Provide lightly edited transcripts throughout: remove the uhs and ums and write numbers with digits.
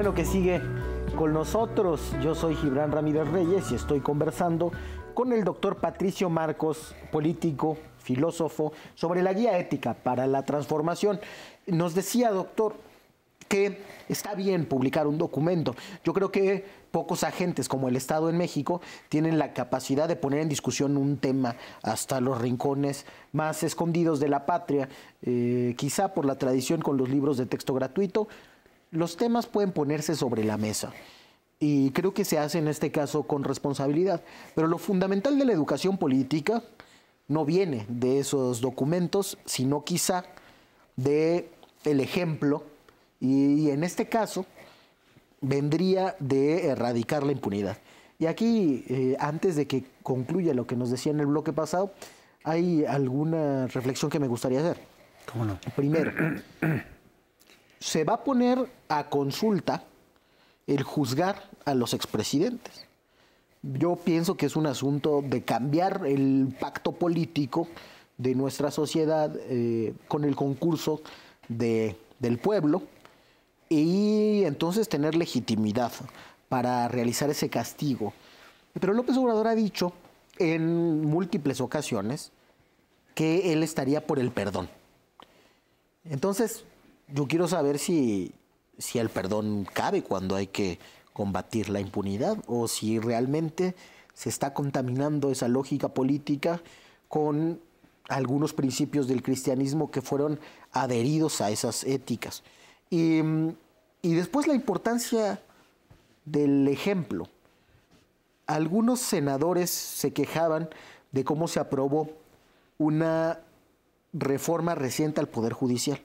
bueno que sigue con nosotros. Yo soy Gibran Ramírez Reyes y estoy conversando con el doctor Patricio Marcos, político, filósofo, sobre la guía ética para la transformación. Nos decía, doctor, que está bien publicar un documento. Yo creo que pocos agentes como el Estado en México tienen la capacidad de poner en discusión un tema hasta los rincones más escondidos de la patria. Quizá por la tradición con los libros de texto gratuito, los temas pueden ponerse sobre la mesa. Y creo que se hace en este caso con responsabilidad. Pero lo fundamental de la educación política no viene de esos documentos, sino quizá de el ejemplo. Y en este caso vendría de erradicar la impunidad. Y aquí, antes de que concluya lo que nos decía en el bloque pasado, hay alguna reflexión que me gustaría hacer. ¿Cómo no? Primero, se va a poner a consulta el juzgar a los expresidentes. Yo pienso que es un asunto de cambiar el pacto político de nuestra sociedad con el concurso del pueblo y entonces tener legitimidad para realizar ese castigo. Pero López Obrador ha dicho en múltiples ocasiones que él estaría por el perdón. Entonces, yo quiero saber si el perdón cabe cuando hay que combatir la impunidad o si realmente se está contaminando esa lógica política con algunos principios del cristianismo que fueron adheridos a esas éticas. Y después la importancia del ejemplo. Algunos senadores se quejaban de cómo se aprobó una reforma reciente al Poder Judicial.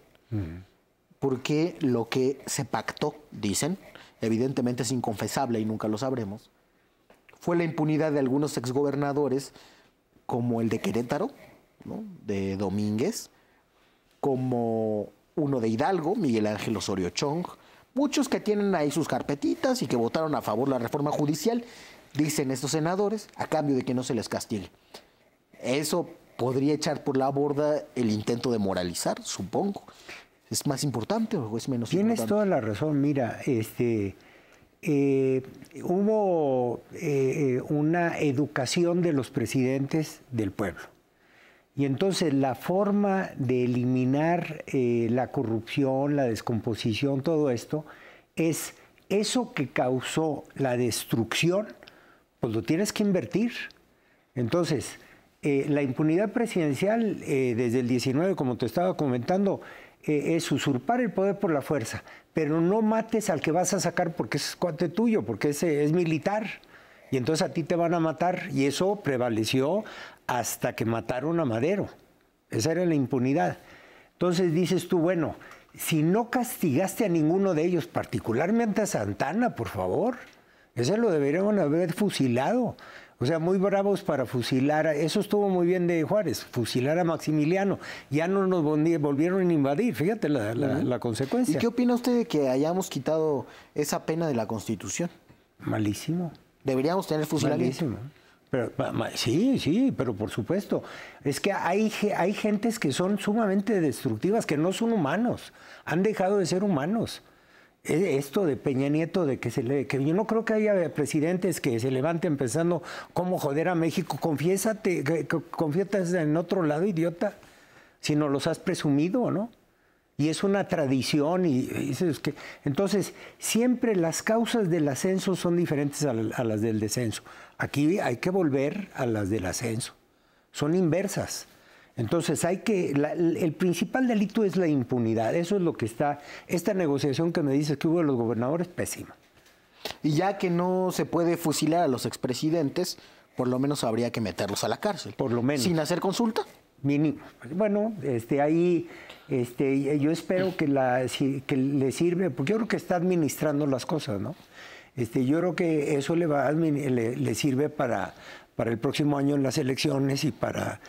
Porque lo que se pactó, dicen, evidentemente es inconfesable y nunca lo sabremos, fue la impunidad de algunos exgobernadores, como el de Querétaro, ¿no?, de Domínguez, como uno de Hidalgo, Miguel Ángel Osorio Chong, muchos que tienen ahí sus carpetitas y que votaron a favor de la reforma judicial, dicen estos senadores, a cambio de que no se les castigue. Eso podría echar por la borda el intento de moralizar, supongo. ¿Es más importante o es menos importante? Tienes toda la razón. Mira, hubo una educación de los presidentes del pueblo. Y entonces la forma de eliminar la corrupción, la descomposición, todo esto, es eso que causó la destrucción, pues lo tienes que invertir. Entonces, la impunidad presidencial desde el 19, como te estaba comentando, es usurpar el poder por la fuerza, pero no mates al que vas a sacar porque es cuate tuyo, porque es militar. Y entonces a ti te van a matar, y eso prevaleció hasta que mataron a Madero. Esa era la impunidad. Entonces dices tú, bueno, si no castigaste a ninguno de ellos, particularmente a Santana, por favor, ese lo deberían haber fusilado. O sea, muy bravos para fusilar. Eso estuvo muy bien de Juárez, fusilar a Maximiliano. Ya no nos volvieron a invadir. Fíjate la consecuencia. ¿Y qué opina usted de que hayamos quitado esa pena de la Constitución? Malísimo. Deberíamos tener fusilamiento. Malísimo. Pero, sí, pero por supuesto. Es que hay gentes que son sumamente destructivas, que no son humanos. Han dejado de ser humanos. Esto de Peña Nieto, de que yo no creo que haya presidentes que se levanten pensando cómo joder a México. Confiésate en otro lado, idiota, si no los has presumido, ¿no? Y es una tradición y dices que entonces siempre las causas del ascenso son diferentes a las del descenso. Aquí hay que volver a las del ascenso. Son inversas. Entonces el principal delito es la impunidad. Eso es lo que está. Esta negociación que me dices que hubo de los gobernadores, pésima. Y ya que no se puede fusilar a los expresidentes, por lo menos habría que meterlos a la cárcel. Por lo menos. ¿Sin hacer consulta? Mínimo. Bueno, ahí yo espero que le sirve, porque yo creo que está administrando las cosas, ¿no? Yo creo que eso le sirve para el próximo año en las elecciones y para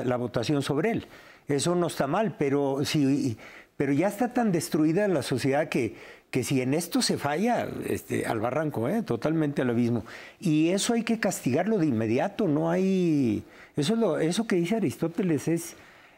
la votación sobre él. Eso no está mal, pero ya está tan destruida la sociedad que si en esto se falla, al barranco, totalmente al abismo. Y eso hay que castigarlo de inmediato, no hay... Eso que dice Aristóteles es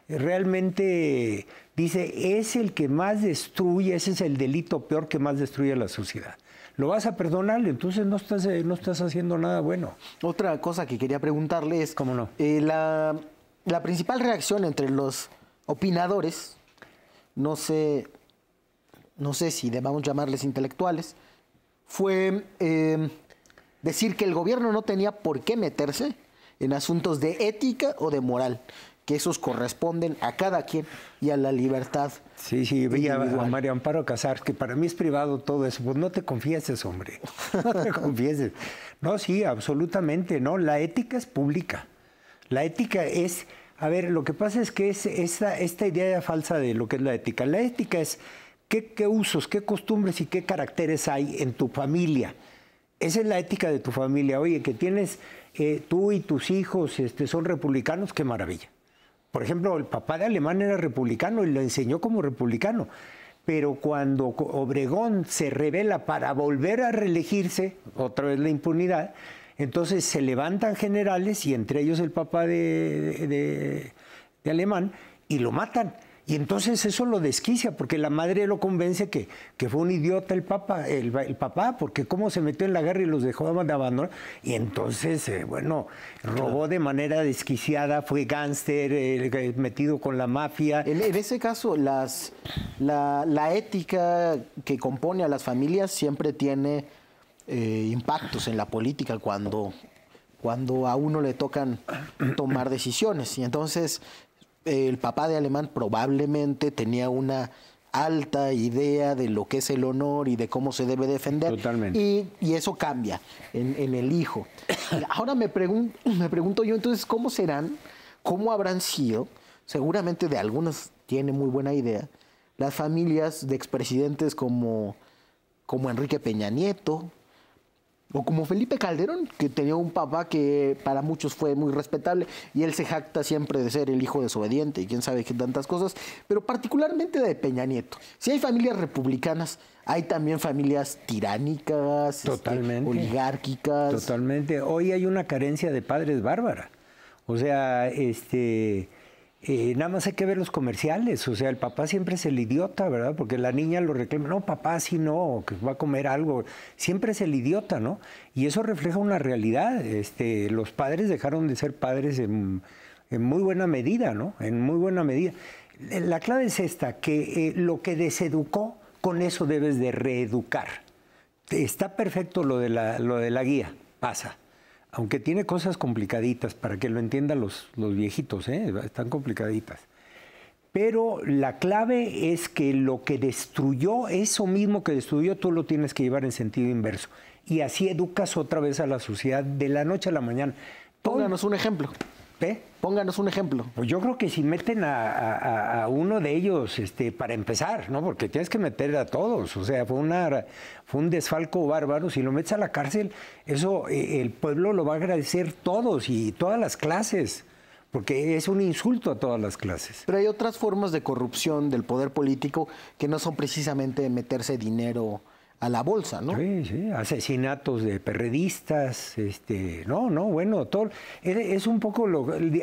realmente... Dice, es el que más destruye, ese es el delito peor que más destruye a la sociedad. Lo vas a perdonar, entonces no estás haciendo nada bueno. Otra cosa que quería preguntarle es... ¿Cómo no? La principal reacción entre los opinadores, no sé si debamos llamarles intelectuales, fue decir que el gobierno no tenía por qué meterse en asuntos de ética o de moral, que esos corresponden a cada quien y a la libertad. Sí, veía a María Amparo Casar, que para mí es privado todo eso. Pues no te confieses, hombre, no te confieses. No, sí, absolutamente, no. La ética es pública. La ética es... A ver, lo que pasa es que es esta idea falsa de lo que es la ética. La ética es qué usos, qué costumbres y qué caracteres hay en tu familia. Esa es la ética de tu familia. Oye, que tienes, tú y tus hijos son republicanos, qué maravilla. Por ejemplo, el papá de Alemán era republicano y lo enseñó como republicano. Pero cuando Obregón se rebela para volver a reelegirse, otra vez la impunidad, entonces se levantan generales, y entre ellos el papá de Alemán, y lo matan. Y entonces eso lo desquicia, porque la madre lo convence que fue un idiota el papá, porque cómo se metió en la guerra y los dejó de abandonar. Y entonces, robó de manera desquiciada, fue gángster, metido con la mafia. En ese caso, la ética que compone a las familias siempre tiene impactos en la política cuando a uno le tocan tomar decisiones. Y entonces el papá de Alemán probablemente tenía una alta idea de lo que es el honor y de cómo se debe defender. Totalmente. Y eso cambia en el hijo. Ahora me pregunto yo, entonces, ¿cómo habrán sido? Seguramente de algunas tiene muy buena idea. Las familias de expresidentes como Enrique Peña Nieto, o como Felipe Calderón, que tenía un papá que para muchos fue muy respetable, y él se jacta siempre de ser el hijo desobediente y quién sabe qué tantas cosas, pero particularmente de Peña Nieto. Si hay familias republicanas, hay también familias tiránicas, oligárquicas. Totalmente. Hoy hay una carencia de padres bárbara. O sea, nada más hay que ver los comerciales. O sea, el papá siempre es el idiota, ¿verdad? Porque la niña lo reclama. No, papá, así no, que va a comer algo. Siempre es el idiota, ¿no? Y eso refleja una realidad. Los padres dejaron de ser padres en muy buena medida, ¿no? En muy buena medida. La clave es esta, que lo que deseducó, con eso debes de reeducar. Está perfecto lo de la guía, pasa. Aunque tiene cosas complicaditas, para que lo entiendan los viejitos, están complicaditas. Pero la clave es que lo que destruyó, eso mismo que destruyó, tú lo tienes que llevar en sentido inverso. Y así educas otra vez a la sociedad de la noche a la mañana. Pónganos un ejemplo. Pónganos un ejemplo. Pues yo creo que si meten a uno de ellos, para empezar, ¿no? Porque tienes que meter a todos. O sea, fue un desfalco bárbaro. Si lo metes a la cárcel, eso el pueblo lo va a agradecer todos y todas las clases, porque es un insulto a todas las clases. Pero hay otras formas de corrupción del poder político que no son precisamente meterse dinero a la bolsa, ¿no? Sí, asesinatos de perredistas, todo. Es un poco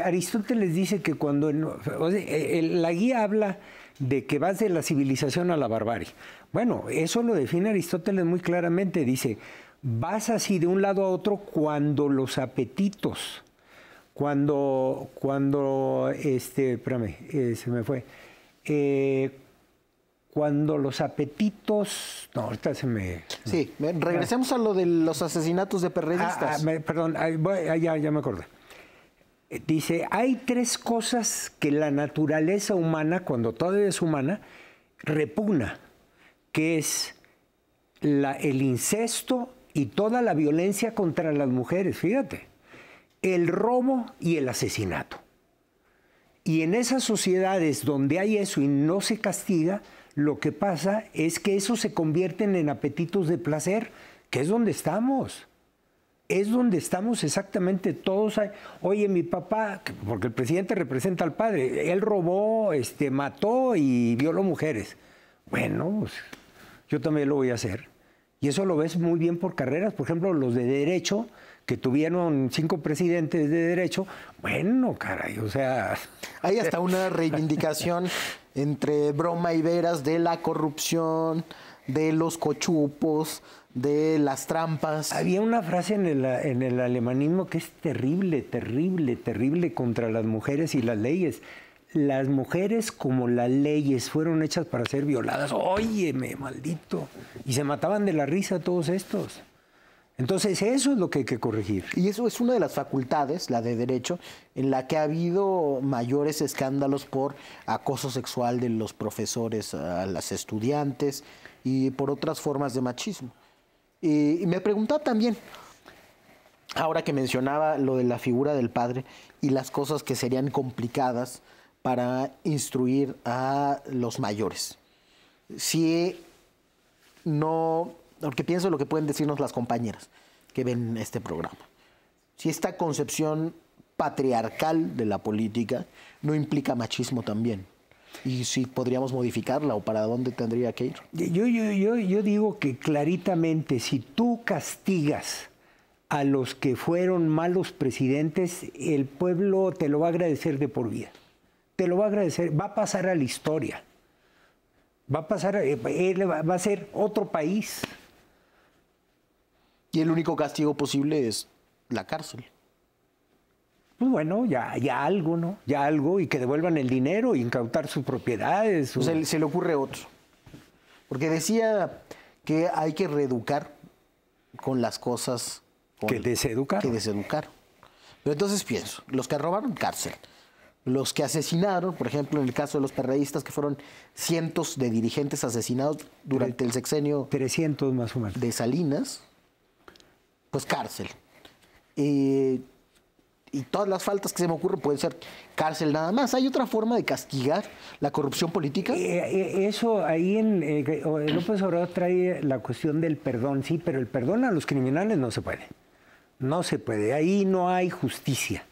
Aristóteles dice que cuando... la guía habla de que vas de la civilización a la barbarie. Bueno, eso lo define Aristóteles muy claramente. Dice, vas así de un lado a otro cuando los apetitos, espérame, se me fue... cuando los apetitos... No, ahorita se me... Sí, regresemos a lo de los asesinatos de perredistas. Perdón, ya me acordé. Dice, hay 3 cosas que la naturaleza humana, cuando todavía es humana, repugna, que es el incesto y toda la violencia contra las mujeres, fíjate, el robo y el asesinato. Y en esas sociedades donde hay eso y no se castiga, lo que pasa es que eso se convierten en apetitos de placer, que es donde estamos. Es donde estamos exactamente todos. Oye, mi papá, porque el presidente representa al padre, él robó, mató y violó mujeres. Bueno, pues, yo también lo voy a hacer. Y eso lo ves muy bien por carreras. Por ejemplo, los de derecho, que tuvieron 5 presidentes de derecho. Bueno, caray, o sea... Hay hasta una reivindicación entre broma y veras de la corrupción, de los cochupos, de las trampas. Había una frase en el alemanismo que es terrible, terrible, terrible contra las mujeres y las leyes. Las mujeres como las leyes fueron hechas para ser violadas. Óyeme, maldito. Y se mataban de la risa todos estos. Entonces eso es lo que hay que corregir. Y eso es una de las facultades, la de Derecho, en la que ha habido mayores escándalos por acoso sexual de los profesores a las estudiantes y por otras formas de machismo. Y me preguntaba también, ahora que mencionaba lo de la figura del padre y las cosas que serían complicadas para instruir a los mayores. Si no, porque pienso lo que pueden decirnos las compañeras que ven este programa. Si esta concepción patriarcal de la política no implica machismo también. Y si podríamos modificarla o para dónde tendría que ir. Yo digo que claritamente, si tú castigas a los que fueron malos presidentes, el pueblo te lo va a agradecer de por vida. Te lo va a agradecer, va a pasar a la historia. Va a pasar, va a ser otro país. Y el único castigo posible es la cárcel. Pues bueno, ya algo, ¿no? Ya algo, y que devuelvan el dinero, incautar sus propiedades. Se le ocurre otro. Porque decía que hay que reeducar con las cosas... Que deseducar. Que deseducar. Pero entonces pienso, los que robaron, cárcel. Los que asesinaron, por ejemplo, en el caso de los perredistas, que fueron cientos de dirigentes asesinados durante el sexenio... 300 más o menos. De Salinas, pues cárcel. Y todas las faltas que se me ocurren pueden ser cárcel nada más. ¿Hay otra forma de castigar la corrupción política? Eso ahí López Obrador trae la cuestión del perdón, sí, pero el perdón a los criminales no se puede. No se puede. Ahí no hay justicia.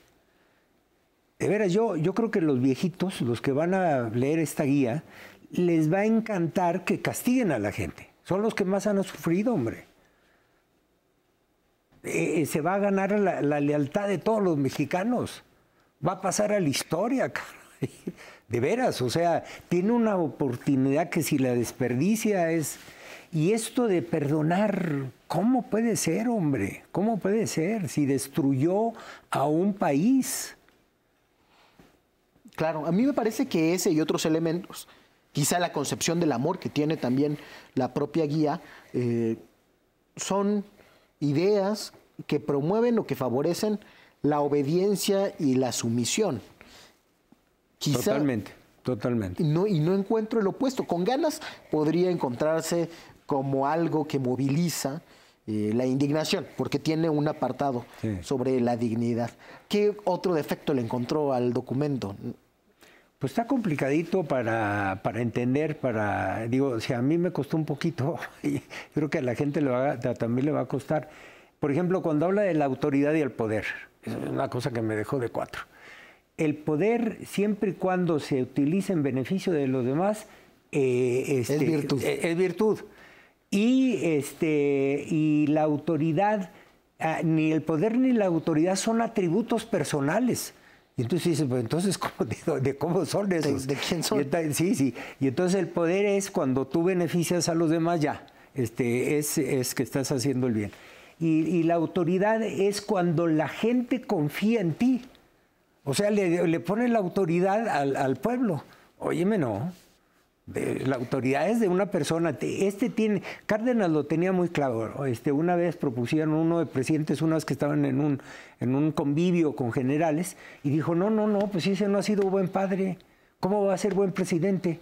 De veras, yo creo que los viejitos, los que van a leer esta guía, les va a encantar que castiguen a la gente. Son los que más han sufrido, hombre. Se va a ganar la lealtad de todos los mexicanos. Va a pasar a la historia, caray. De veras, o sea, tiene una oportunidad que si la desperdicia es... Y esto de perdonar, ¿cómo puede ser, hombre? ¿Cómo puede ser si destruyó a un país? Claro, a mí me parece que ese y otros elementos, quizá la concepción del amor que tiene también la propia guía, son ideas que promueven o que favorecen la obediencia y la sumisión. Quizá, totalmente. Y no encuentro el opuesto. Con ganas podría encontrarse como algo que moviliza la indignación, porque tiene un apartado sobre la dignidad. ¿Qué otro defecto le encontró al documento? Pues está complicadito para entender, digo, si a mí me costó un poquito, creo que a la gente también le va a costar. Por ejemplo, cuando habla de la autoridad y el poder, es una cosa que me dejó de cuatro. El poder, siempre y cuando se utilice en beneficio de los demás, es virtud. Es virtud. Y la autoridad, ni el poder ni la autoridad son atributos personales. Y entonces dices, pues entonces, ¿de cómo son esos? ¿De quién son? Sí. Y entonces el poder es cuando tú beneficias a los demás, ya, es que estás haciendo el bien. Y la autoridad es cuando la gente confía en ti. O sea, le pone la autoridad al pueblo. Óyeme, no. La autoridad es de una persona. Cárdenas lo tenía muy claro. Una vez propusieron uno de presidentes, unas que estaban en un convivio con generales, y dijo, no, pues ese no ha sido buen padre. ¿Cómo va a ser buen presidente?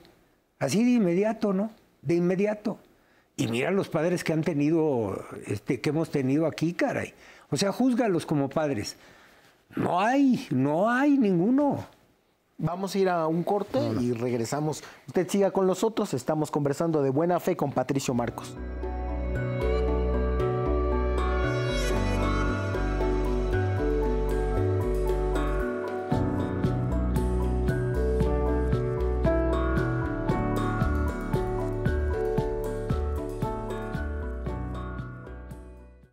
Así de inmediato, ¿no? De inmediato. Y mira los padres que han tenido, que hemos tenido aquí, caray. O sea, júzgalos como padres. No hay ninguno. Vamos a ir a un corte y regresamos. Usted siga con nosotros, estamos conversando de Buena Fe con Patricio Marcos.